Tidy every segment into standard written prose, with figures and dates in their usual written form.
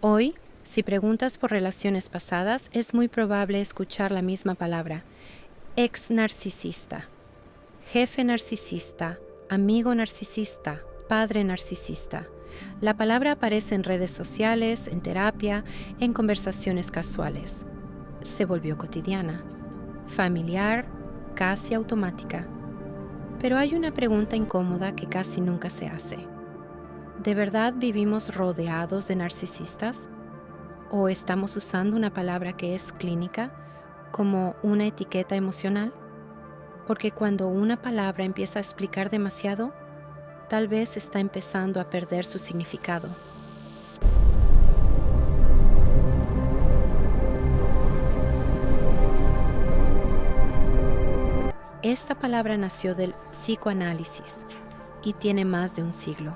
Hoy, si preguntas por relaciones pasadas, es muy probable escuchar la misma palabra: ex narcisista, jefe narcisista, amigo narcisista, padre narcisista. La palabra aparece en redes sociales, en terapia, en conversaciones casuales. Se volvió cotidiana, familiar, casi automática. Pero hay una pregunta incómoda que casi nunca se hace. ¿De verdad vivimos rodeados de narcisistas? ¿O estamos usando una palabra que es clínica como una etiqueta emocional? Porque cuando una palabra empieza a explicar demasiado, tal vez está empezando a perder su significado. Esta palabra nació del psicoanálisis y tiene más de un siglo.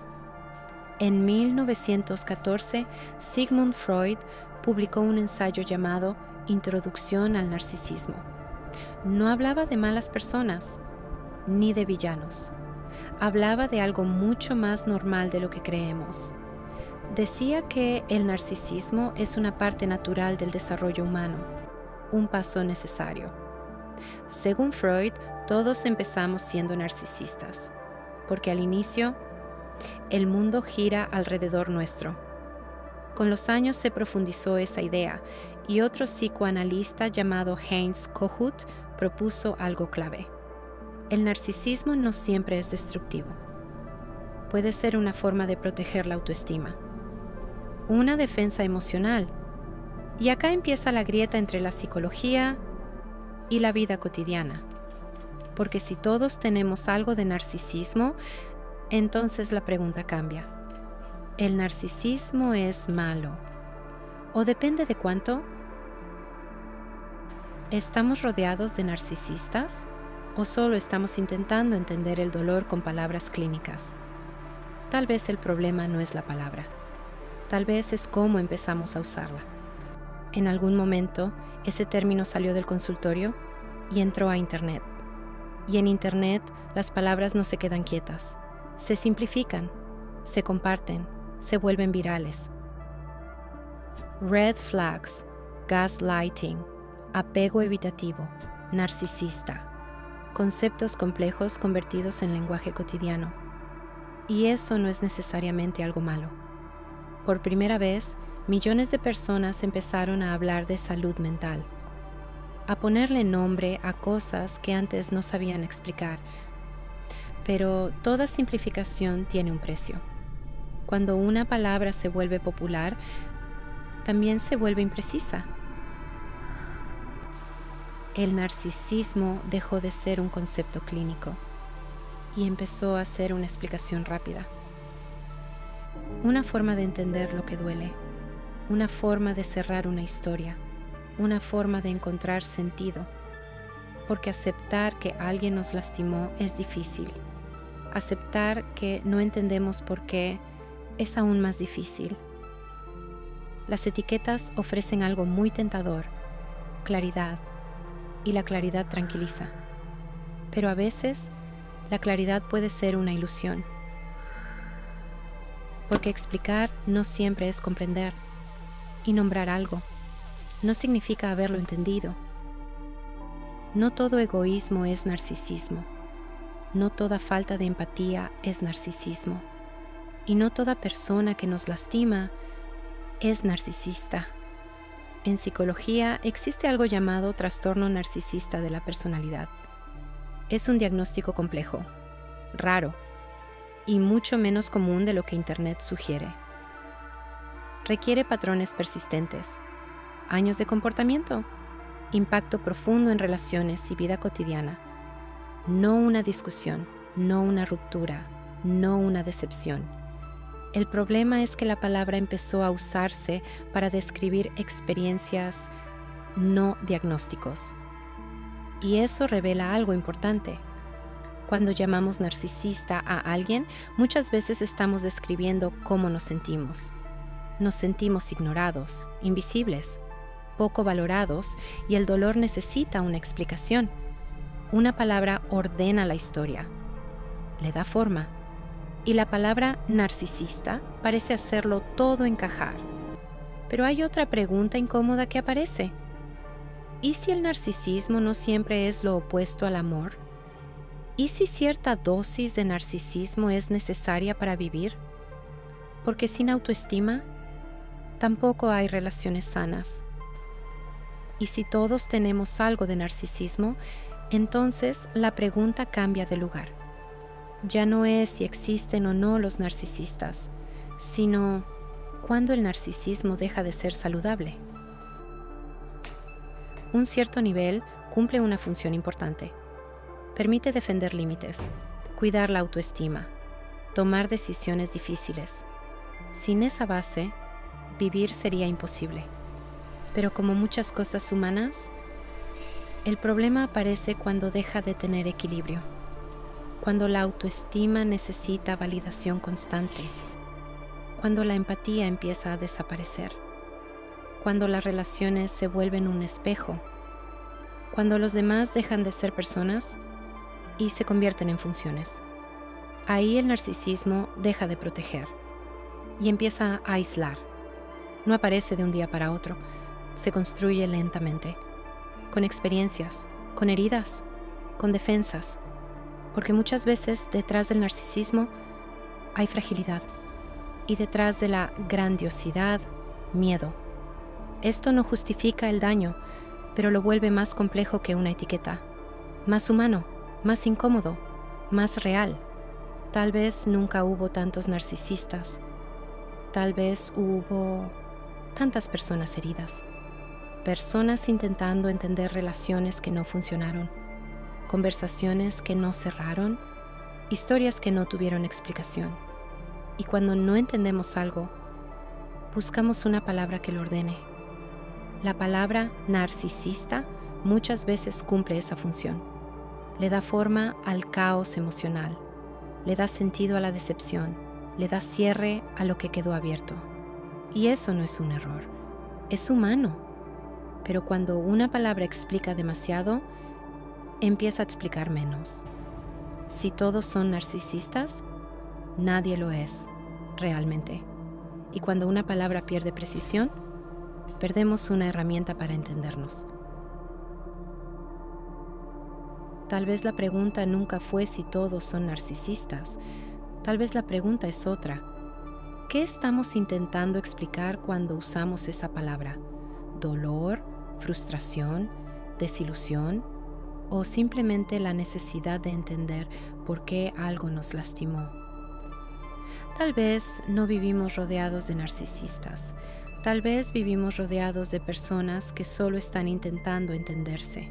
En 1914, Sigmund Freud publicó un ensayo llamado Introducción al Narcisismo. No hablaba de malas personas, ni de villanos. Hablaba de algo mucho más normal de lo que creemos. Decía que el narcisismo es una parte natural del desarrollo humano, un paso necesario. Según Freud, todos empezamos siendo narcisistas, porque al inicio, el mundo gira alrededor nuestro. Con los años se profundizó esa idea y otro psicoanalista llamado Heinz Kohut propuso algo clave. El narcisismo no siempre es destructivo. Puede ser una forma de proteger la autoestima, una defensa emocional. Y acá empieza la grieta entre la psicología y la vida cotidiana. Porque si todos tenemos algo de narcisismo, entonces la pregunta cambia. ¿El narcisismo es malo? ¿O depende de cuánto? ¿Estamos rodeados de narcisistas? ¿O solo estamos intentando entender el dolor con palabras clínicas? Tal vez el problema no es la palabra. Tal vez es cómo empezamos a usarla. En algún momento, ese término salió del consultorio y entró a Internet. Y en Internet, las palabras no se quedan quietas. Se simplifican, se comparten, se vuelven virales. Red flags, gaslighting, apego evitativo, narcisista. Conceptos complejos convertidos en lenguaje cotidiano. Y eso no es necesariamente algo malo. Por primera vez, millones de personas empezaron a hablar de salud mental, a ponerle nombre a cosas que antes no sabían explicar. Pero toda simplificación tiene un precio. Cuando una palabra se vuelve popular, también se vuelve imprecisa. El narcisismo dejó de ser un concepto clínico y empezó a ser una explicación rápida. Una forma de entender lo que duele, una forma de cerrar una historia, una forma de encontrar sentido. Porque aceptar que alguien nos lastimó es difícil. Aceptar que no entendemos por qué es aún más difícil. Las etiquetas ofrecen algo muy tentador: claridad. Y la claridad tranquiliza. Pero a veces, la claridad puede ser una ilusión. Porque explicar no siempre es comprender. Y nombrar algo no significa haberlo entendido. No todo egoísmo es narcisismo. No toda falta de empatía es narcisismo. Y no toda persona que nos lastima es narcisista. En psicología existe algo llamado trastorno narcisista de la personalidad. Es un diagnóstico complejo, raro y mucho menos común de lo que Internet sugiere. Requiere patrones persistentes, años de comportamiento, impacto profundo en relaciones y vida cotidiana. No una discusión, no una ruptura, no una decepción. El problema es que la palabra empezó a usarse para describir experiencias, no diagnósticos. Y eso revela algo importante. Cuando llamamos narcisista a alguien, muchas veces estamos describiendo cómo nos sentimos. Nos sentimos ignorados, invisibles, poco valorados, y el dolor necesita una explicación. Una palabra ordena la historia, le da forma. Y la palabra narcisista parece hacerlo todo encajar. Pero hay otra pregunta incómoda que aparece. ¿Y si el narcisismo no siempre es lo opuesto al amor? ¿Y si cierta dosis de narcisismo es necesaria para vivir? Porque sin autoestima, tampoco hay relaciones sanas. Y si todos tenemos algo de narcisismo, entonces la pregunta cambia de lugar. Ya no es si existen o no los narcisistas, sino ¿cuándo el narcisismo deja de ser saludable? Un cierto nivel cumple una función importante. Permite defender límites, cuidar la autoestima, tomar decisiones difíciles. Sin esa base, vivir sería imposible. Pero como muchas cosas humanas, el problema aparece cuando deja de tener equilibrio, cuando la autoestima necesita validación constante, cuando la empatía empieza a desaparecer, cuando las relaciones se vuelven un espejo, cuando los demás dejan de ser personas y se convierten en funciones. Ahí el narcisismo deja de proteger y empieza a aislar. No aparece de un día para otro, se construye lentamente, con experiencias, con heridas, con defensas, porque muchas veces detrás del narcisismo hay fragilidad y detrás de la grandiosidad, miedo. Esto no justifica el daño, pero lo vuelve más complejo que una etiqueta, más humano, más incómodo, más real. Tal vez nunca hubo tantos narcisistas, tal vez hubo tantas personas heridas, personas intentando entender relaciones que no funcionaron, conversaciones que no cerraron, historias que no tuvieron explicación. Y cuando no entendemos algo, buscamos una palabra que lo ordene. La palabra narcisista muchas veces cumple esa función. Le da forma al caos emocional, le da sentido a la decepción, le da cierre a lo que quedó abierto. Y eso no es un error, es humano. Pero cuando una palabra explica demasiado, empieza a explicar menos. Si todos son narcisistas, nadie lo es, realmente. Y cuando una palabra pierde precisión, perdemos una herramienta para entendernos. Tal vez la pregunta nunca fue si todos son narcisistas. Tal vez la pregunta es otra. ¿Qué estamos intentando explicar cuando usamos esa palabra? ¿Dolor, frustración, desilusión o simplemente la necesidad de entender por qué algo nos lastimó? Tal vez no vivimos rodeados de narcisistas. Tal vez vivimos rodeados de personas que solo están intentando entenderse.